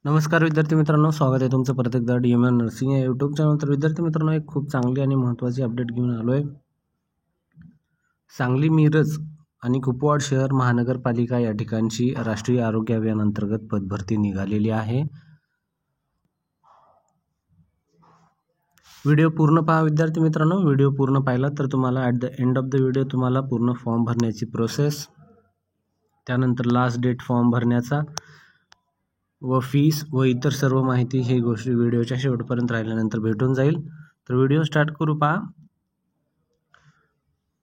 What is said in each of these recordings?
नमस्कार विद्यार्थी मित्रांनो, स्वागत आहे तुमचं परत एकदा DMN नर्सिंग या यूट्यूब चॅनल. तर विद्यार्थी मित्रांनो, एक खूप चांगली आणि महत्त्वाची अपडेट घेऊन आलो आहे. सांगली, मिरज आणि कुपवाड शहर महानगरपालिका या ठिकाणची राष्ट्रीय आरोग्य अभियान अंतर्गत पदभरती निघालेली आहे. व्हिडिओ पूर्ण पहा विद्यार्थी मित्रांनो. व्हिडिओ पूर्ण पाहिला तर तुम्हाला at the end of the video तुम्हाला पूर्ण फॉर्म भरण्याची प्रोसेस, त्यानंतर लास्ट डेट फॉर्म भरण्याचा व फीस व इतर सर्व माहिती ही गोष्टी व्हिडिओच्या शेवटपर्यंत राहिल्यानंतर भेटून जाईल. तर व्हिडिओ स्टार्ट करू पहा.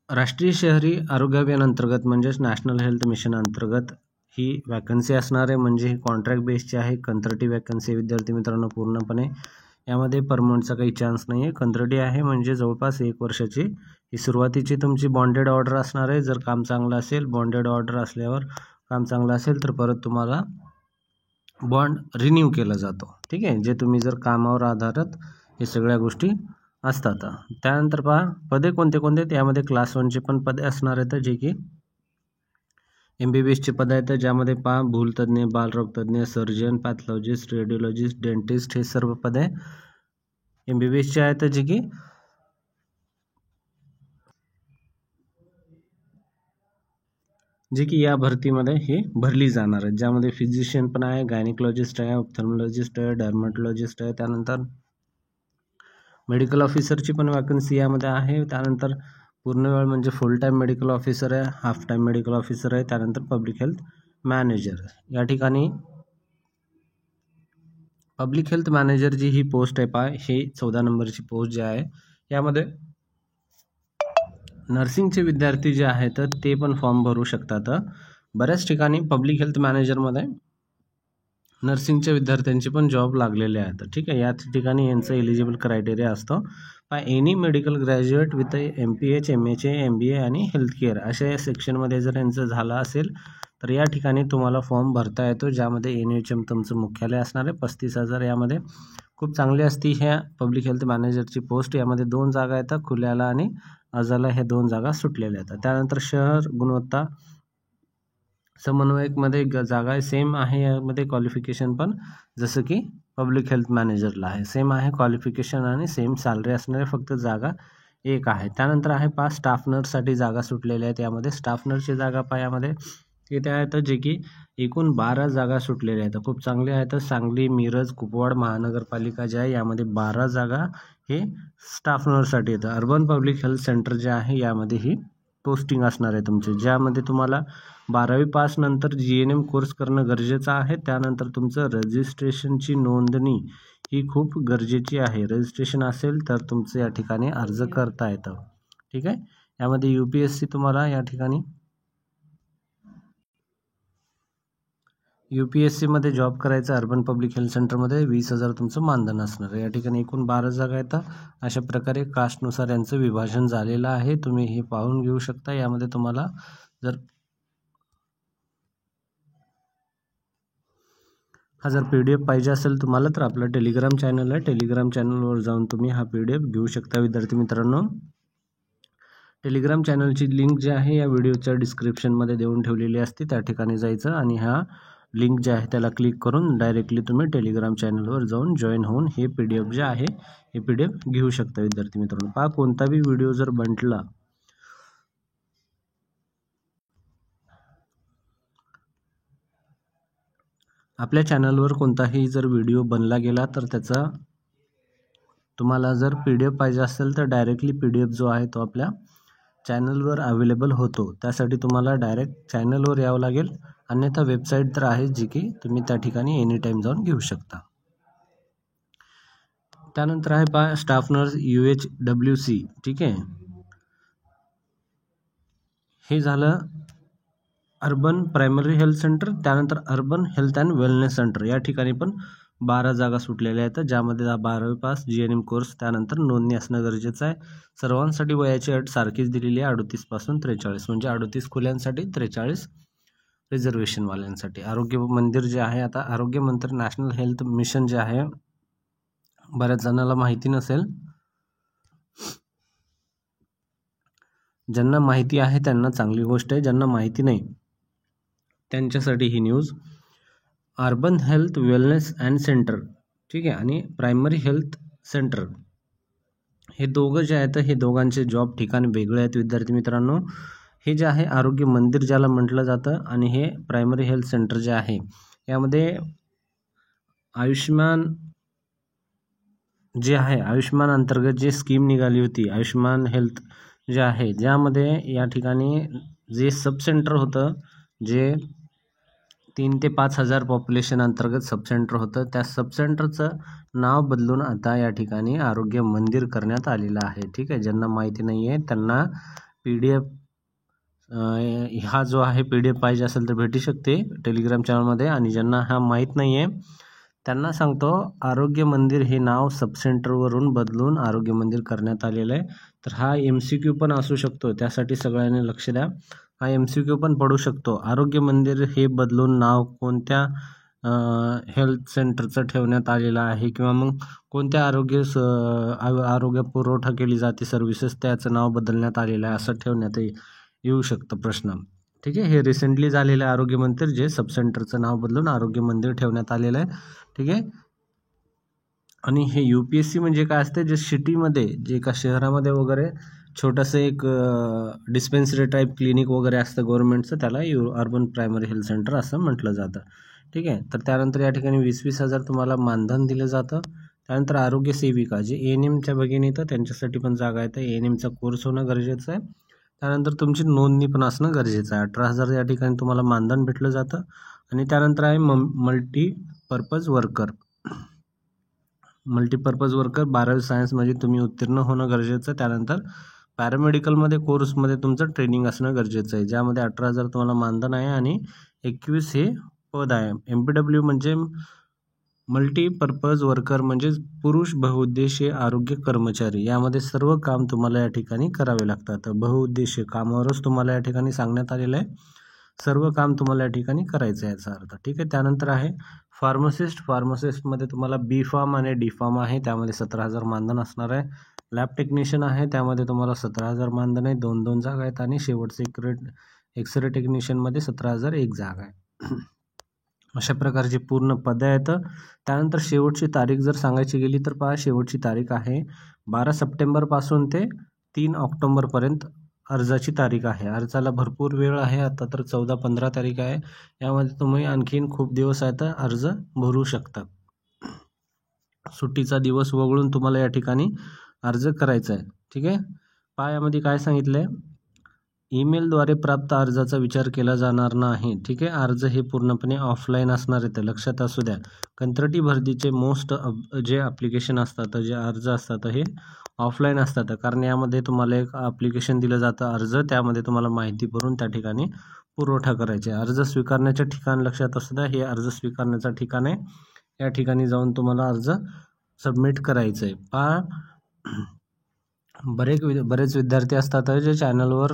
राष्ट्रीय शहरी आरोग्य अभियान अंतर्गत म्हणजेच नॅशनल हेल्थ मिशन अंतर्गत ही वॅकन्सी असणार आहे. म्हणजे ही कॉन्ट्रॅक्ट बेसची आहे. कंत्राटी वॅकन्सी विद्यार्थी मित्रांनो, पूर्णपणे यामध्ये परमनंटचा काही चान्स नाही आहे. कंत्राटी आहे म्हणजे जवळपास 1 वर्षाची ही सुरुवातीची तुमची बॉन्डेड ऑर्डर असणार आहे. जर काम चांगलं असेल, बॉन्डेड ऑर्डर असल्यावर काम चांगलं असेल तर परत तुम्हाला बॉन्ड रिन्यू केला जातो. ठीक आहे, जे तुम्ही जर कामावर आधारित हे सगळ्या गोष्टी असतात. त्यानंतर पहा पदे कोणते कोणते, त्यामध्ये क्लास 1चे पण पदे असणार आहेत, जे की MBBSचे पद आहेत. ज्यामध्ये पहा भूलतज्ञ, बालरोगतज्ञ, सर्जन, पॅथॉलॉजिस्ट, रेडिओलॉजिस्ट, डेंटिस्ट हे सर्व पदे MBBSचे आहेत, जे की या भरतीमध्ये हे भरली जाणार आहे. ज्यामध्ये फिजिशियन पण आहे, गायनेकॉलॉजिस्ट आहे, ऑप्थॅल्मॉलॉजिस्ट आहे, डर्मॅटॉलॉजिस्ट आहे. त्यानंतर मेडिकल ऑफिसरची पण वॅकन्सी यामध्ये आहे. त्यानंतर पूर्ण वेळ म्हणजे फुल टाईम मेडिकल ऑफिसर आहे, हाफ टाईम मेडिकल ऑफिसर आहे. त्यानंतर पब्लिक हेल्थ मॅनेजर या ठिकाणी पब्लिक हेल्थ मॅनेजर जी ही पोस्ट आहे पहा, हे 14 नंबरची पोस्ट जी आहे. यामध्ये नर्सिंगचे विद्यार्थी जे आहेत ते पण फॉर्म भरू शकतात. बऱ्याच ठिकाणी पब्लिक हेल्थ मॅनेजरमध्ये नर्सिंगच्या विद्यार्थ्यांचे पण जॉब लागलेले आहेत. ठीक आहे, या ठिकाणी यांचं एलिजिबल क्रायटेरिया असतो any medical graduate with MPH, MHA, MBA आणि हेल्थकेअर अशा या सेक्शनमध्ये जर यांचं झालं असेल तर या ठिकाणी तुम्हाला फॉर्म भरता येतो. ज्यामध्ये NHM तुमचं मुख्यालय असणार आहे. 35,000 यामध्ये खूप चांगली असती ह्या पब्लिक हेल्थ मॅनेजरची पोस्ट. यामध्ये 2 जागा येतात, खुल्याला आणि अजाला ह्या 2 जागा सुटलेल्या आहेत. त्यानंतर शहर गुणवत्ता समन्वयकमध्ये जागा आहे, सेम आहे. यामध्ये क्वालिफिकेशन पण जसं की पब्लिक हेल्थ मॅनेजरला आहे, सेम आहे क्वालिफिकेशन आणि सेम सॅलरी असणारे, फक्त जागा एक आहे. त्यानंतर आहे स्टाफ नर्ससाठी जागा सुटलेल्या आहेत. यामध्ये स्टाफ नर्सची जागा यामध्ये इथे आहेत, जे की एकूण 12 जागा सुटलेल्या आहेत. खूप चांगले आहेत. सांगली, मिरज, कुपवाड महानगरपालिका जे आहे यामध्ये 12 जागा हे स्टाफ नर्ससाठी येतं. अर्बन पब्लिक हेल्थ सेंटर जे आहे यामध्ये ही पोस्टिंग असणार आहे तुमचे. ज्यामध्ये तुम्हाला 12वी पास नंतर GNM कोर्स करणं गरजेचं आहे. त्यानंतर तुमचं रजिस्ट्रेशनची नोंदणी ही खूप गरजेची आहे. रजिस्ट्रेशन असेल तर तुमचं या ठिकाणी अर्ज करता येतं. ठीक आहे, यामध्ये UPSC तुम्हाला या ठिकाणी UPSC मध्ये जॉब करायचा. अर्बन पब्लिक हेल्थ सेंटरमध्ये 20,000 तुमचं मानधन असणार आहे. या ठिकाणी एकूण 12 जागा येतात. अशा प्रकारे कास्टनुसार यांचं विभाजन झालेलं आहे. तुम्ही हे पाहून घेऊ शकता. यामध्ये तुम्हाला जर PDF पाहिजे असेल तुम्हाला तर आपलं टेलिग्राम चॅनल आहे. टेलिग्राम चॅनलवर जाऊन तुम्ही हा PDF घेऊ शकता. विद्यार्थी मित्रांनो, टेलिग्राम चॅनलची लिंक जी आहे या व्हिडिओच्या डिस्क्रिप्शनमध्ये देऊन ठेवलेली असते. त्या ठिकाणी जायचं आणि ह्या लिंक जे आहे त्याला क्लिक करून डायरेक्टली तुम्ही टेलिग्राम चॅनलवर जाऊन जॉईन होऊन हे PDF जे आहे हे PDF घेऊ शकता. विद्यार्थी मित्रांनो, पहा कोणताही व्हिडिओ जर बनला आपल्या चॅनलवर, कोणताही जर व्हिडिओ बनला गेला तर त्याचा तुम्हाला जर PDF पाहिजे असेल तर डायरेक्टली PDF जो आहे तो आपल्या चॅनलवर अवेलेबल होतो. त्यासाठी तुम्हाला डायरेक्ट चॅनलवर यावं लागेल. अन्यथा वेबसाईट तर आहे जी की तुम्ही त्या ठिकाणी एनी टाईम जाऊन घेऊ शकता. त्यानंतर आहे स्टाफ नर्स UHWC. ठीक आहे, हे झालं अर्बन प्रायमरी हेल्थ सेंटर. त्यानंतर urban health and wellness centre या ठिकाणी पण 12 जागा सुटलेल्या आहेत. ज्यामध्ये 12वी पास GNM कोर्स, त्यानंतर नोंदणी असणं गरजेचं आहे. सर्वांसाठी वयाची अट सारखीच दिलेली आहे, 38 पासून 43, म्हणजे 38 खुल्यांसाठी, 43 रिझर्वेशनवाल्यांसाठी. आरोग्य मंदिर जे आहे, आता आरोग्य मंत्री नॅशनल हेल्थ मिशन जे आहे बऱ्याच जणांना माहिती नसेल. ज्यांना माहिती आहे त्यांना चांगली गोष्ट आहे, ज्यांना माहिती नाही त्यांच्यासाठी ही news. Urban health wellness and centre, ठीक आहे, आणि प्रायमरी हेल्थ सेंटर, हे दोघं जे आहेत हे दोघांचे जॉब ठिकाण वेगळे आहेत विद्यार्थी मित्रांनो. हे जे आहे आरोग्य मंदिर ज्याला म्हटलं जातं आणि हे प्रायमरी हेल्थ सेंटर जे आहे यामध्ये आयुष्यमान जे आहे आयुष्यमान अंतर्गत जे स्कीम निघाली होती आयुष्यमान हेल्थ जे आहे, ज्यामध्ये या ठिकाणी जे सब सेंटर होतं जे 3 ते 5 हजार पॉप्युलेशन अंतर्गत सब सेंटर होतं, त्या सब सेंटरचं नाव बदलून आता या ठिकाणी आरोग्य मंदिर करण्यात आलेलं आहे. ठीक आहे, ज्यांना माहिती नाही आहे त्यांना PDF हा जो आहे PDF पाहिजे असेल तर भेटू शकते टेलिग्राम चॅनलमध्ये, आणि ज्यांना हा माहीत नाही आहे त्यांना सांगतो आरोग्य मंदिर हे नाव सब सेंटरवरून बदलून आरोग्य मंदिर करण्यात आलेलं आहे. तर हा MCQ पण असू शकतो, त्यासाठी सगळ्यांनी लक्ष द्या. हा MCQ पण पडू शकतो. आरोग्य मंदिर हे बदलून नाव कोणत्या हेल्थ सेंटरचं ठेवण्यात आलेलं आहे किंवा मग कोणत्या आरोग्य पुरवठा केली जाते सर्व्हिसेस त्याचं नाव बदलण्यात आलेलं आहे असं ठेवण्यात येऊ शकतं प्रश्न. ठीक आहे, हे रिसेंटली झालेलं आरोग्य मंदिर जे सब सेंटरचं नाव बदलून आरोग्य मंदिर ठेवण्यात आलेलं आहे. ठीक आहे, आणि हे UPSC म्हणजे काय असते, जे सिटीमध्ये जे एका शहरामध्ये वगैरे छोटंसं एक डिस्पेन्सरी टाईप क्लिनिक वगैरे असतं गव्हर्नमेंटचं, त्याला अर्बन प्रायमरी हेल्थ सेंटर असं म्हटलं जातं. ठीक आहे, तर त्यानंतर या ठिकाणी 20-20 हजार तुम्हाला मानधन दिलं जातं. त्यानंतर आरोग्य सेविका जे ANMच्या भगिनी येतं त्यांच्यासाठी पण जागा येतं. ANMचा कोर्स होणं गरजेचं आहे. त्यानंतर तुमची नोंदणी पण असणं गरजेचं आहे. 18,000 या ठिकाणी तुम्हाला मानधन भेटलं जातं. आणि त्यानंतर आहे मल्टीपर्पज वर्कर. मल्टीपर्पज वर्कर 12वी सायन्समध्ये तुम्ही उत्तीर्ण होणं गरजेचं आहे. त्यानंतर पॅरामेडिकलमध्ये कोर्समध्ये तुमचं ट्रेनिंग असणं गरजेचं आहे, ज्यामध्ये 18,000 तुम्हाला मानधन आहे आणि 21 हे पद आहे. MPW म्हणजे मल्टीपर्पज वर्कर म्हणजे पुरुष बहुउद्देशीय आरोग्य कर्मचारी. यामध्ये सर्व काम तुम्हाला या ठिकाणी करावे लागतात. बहुउद्देशीय कामावरच तुम्हाला या ठिकाणी सांगण्यात आलेलं आहे, सर्व काम तुम्हाला या ठिकाणी करायचं आहे याचा अर्थ. ठीक आहे, त्यानंतर आहे फार्मासिस्टमध्ये तुम्हाला B.Pharm आणि D.Pharm आहे, त्यामध्ये 17,000 मानधन असणार आहे. लॅब टेक्निशियन आहे, त्यामध्ये तुम्हाला 17,000 मानधन आहे, 2 जागा आहेत. आणि शेवटचे एक्सरे टेक्निशियनमध्ये 17,000 एक जागा आहे. अशा प्रकारची पूर्ण पदं आहेत. त्यानंतर शेवटची तारीख जर सांगायची गेली तर पहा, शेवटची तारीख आहे 12 सप्टेंबरपासून ते 3 ऑक्टोबरपर्यंत अर्जाची तारीख आहे. अर्जाला भरपूर वेळ आहे, आता तर 14-15 तारीख आहे. यामध्ये तुम्ही आणखीन खूप दिवस आहेत अर्ज भरू शकता. सुट्टीचा दिवस वगळून तुम्हाला या ठिकाणी अर्ज करायचा आहे. ठीक आहे, पहा यामध्ये काय सांगितलं आहे, ईमेलद्वारे प्राप्त अर्जाचा विचार केला जाणार नाही. ठीक आहे, अर्ज हे पूर्णपणे ऑफलाईन असणार आहेत, लक्षात असू द्या. कंत्राटी भरतीचे जे ॲप्लिकेशन असतात, जे अर्ज असतात हे ऑफलाईन असतात, कारण यामध्ये तुम्हाला एक ॲप्लिकेशन दिलं जातं अर्ज, त्यामध्ये तुम्हाला माहिती भरून त्या ठिकाणी पुरवठा करायचे. अर्ज स्वीकारण्याचे ठिकाण लक्षात असू द्या, हे अर्ज स्वीकारण्याचं ठिकाण आहे, या ठिकाणी जाऊन तुम्हाला अर्ज सबमिट करायचं आहे. पहा बरेच विद्यार्थी असतात जे चॅनलवर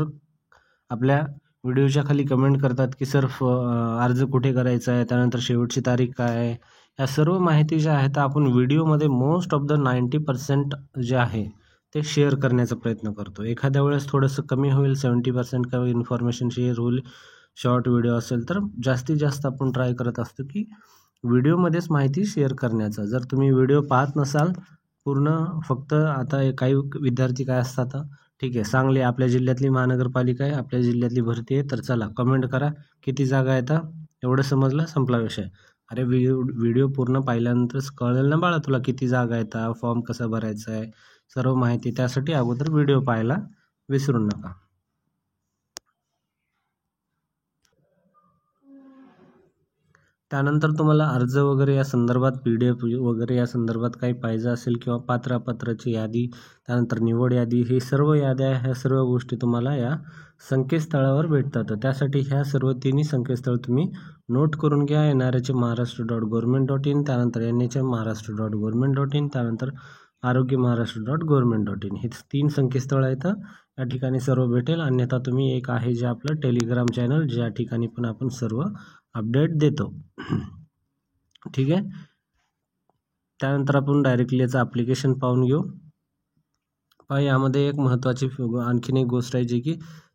आपल्या व्हिडिओच्या खाली कमेंट करतात की सर अर्ज कुठे करायचा आहे, त्यानंतर शेवटची तारीख काय आहे. या सर्व माहिती ज्या आहेत आपण व्हिडिओमध्ये मोस्ट ऑफ द 90% जे आहे ते शेअर करण्याचा प्रयत्न करतो. एखाद्या वेळेस थोडंसं कमी होईल, 70% काही इन्फॉर्मेशन शेअर होईल, शॉर्ट व्हिडिओ असेल तर. जास्तीत जास्त आपण ट्राय करत असतो की व्हिडिओमध्येच माहिती शेअर करण्याचा. जर तुम्ही व्हिडिओ पाहत नसाल पूर्ण, फक्त आता काही विद्यार्थी काय असतात, ठीक आहे सांगली आपल्या जिल्ह्यातली महानगरपालिका आहे, आपल्या जिल्ह्यातली भरती आहे, तर चला कमेंट करा किती जागा येतात, एवढं समजलं, संपला विषय. अरे व्हिडिओ पूर्ण पाहिल्यानंतरच कळेल ना बाळा तुला किती जागा येतात, फॉर्म कसा भरायचा आहे, सर्व माहिती. त्यासाठी अगोदर व्हिडिओ पाहायला विसरू नका. त्यानंतर तुम्हाला अर्ज वगैरे या संदर्भात PDF वगैरे या संदर्भात काही पाहिजे असेल किंवा पात्रची यादी, त्यानंतर निवड यादी, हे सर्व याद्या, ह्या सर्व गोष्टी तुम्हाला या संकेतस्थळावर भेटतात. त्यासाठी ह्या सर्व तिन्ही संकेतस्थळ तुम्ही नोट करून घ्या. NRHMaharaष्ट्र.government.in, त्यानंतर NHMMaharaष्ट्र.government.in, त्यानंतर आरोग्यमहाराष्ट्र.government.in, हे 3 संकेतस्थळ आहेत. या ठिकाणी सर्व भेटेल. अन्यथा तुम्ही एक आहे जे आपलं टेलिग्राम चॅनल, ज्या ठिकाणी पण आपण सर्व अपडेट देतो. ठीक आहे, त्यानंतर आपण डायरेक्टली याचं ॲप्लिकेशन पाहून घेऊ. पहा यामध्ये एक महत्त्वाची आणखीन एक गोष्ट आहे जी की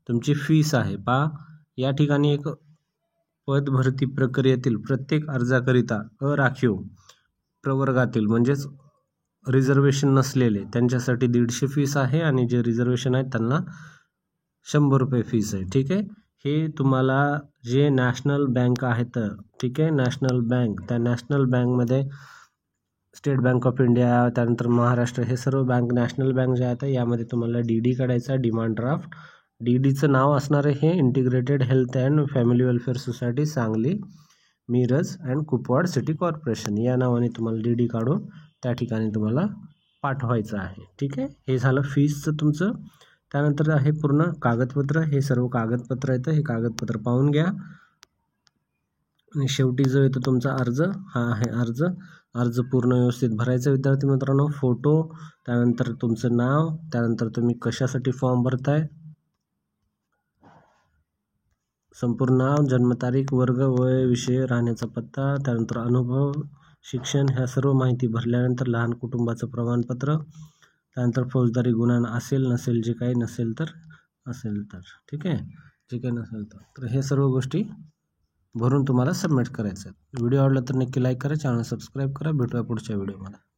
तुमची फीस आहे. पहा या ठिकाणी एक पद भरती प्रक्रियेतील प्रत्येक अर्जाकरिता अराखीव प्रवर्गातील म्हणजेच रिझर्वेशन नसलेले त्यांच्यासाठी 150 फीस आहे आणि जे रिझर्वेशन आहेत त्यांना 100 रुपये फीस आहे. ठीक आहे. हे तुम्हाला जे नॅशनल बँक आहेत, ठीक आहे, नॅशनल बँक, त्या नॅशनल बँकमध्ये स्टेट बँक ऑफ इंडिया, त्यानंतर महाराष्ट्र, हे सर्व बँक नॅशनल बँक जे आहेत यामध्ये तुम्हाला DD काढायचा, डिमांड ड्राफ्ट. DDचं नाव असणार आहे हे integrated health and family welfare society Sangli, Miraj and Kupwad city corporation या नावाने तुम्हाला DD काढून त्या ठिकाणी तुम्हाला पाठवायचं आहे. ठीक आहे. हे झालं फीसचं तुमचं. त्यानंतर आहे पूर्ण कागदपत्र. हे सर्व कागदपत्र येतं, हे कागदपत्र पाहून घ्या. आणि शेवटी जो येतो तुमचा अर्ज, हा आहे अर्ज पूर्ण व्यवस्थित भरायचा विद्यार्थी मित्रांनो. फोटो, त्यानंतर तुमचं नाव, त्यानंतर तुम्ही कशासाठी फॉर्म भरताय, संपूर्ण नाव, जन्मतारीख, वर्ग, वय, विषय, राहण्याचा पत्ता, त्यानंतर अनुभव, शिक्षण, ह्या सर्व माहिती भरल्यानंतर लहान कुटुंबाचं प्रमाणपत्र, त्यानंतर फौजदारी गुन्हा असेल नसेल, जे काही नसेल तर असेल तर, ठीक आहे, जे काही नसेल तर हे सर्व गोष्टी भरून तुम्हाला सबमिट करायचं आहे. व्हिडिओ आवडला तर नक्की लाईक करा, चॅनल सबस्क्राईब करा. भेटूया पुढच्या व्हिडिओमध्ये.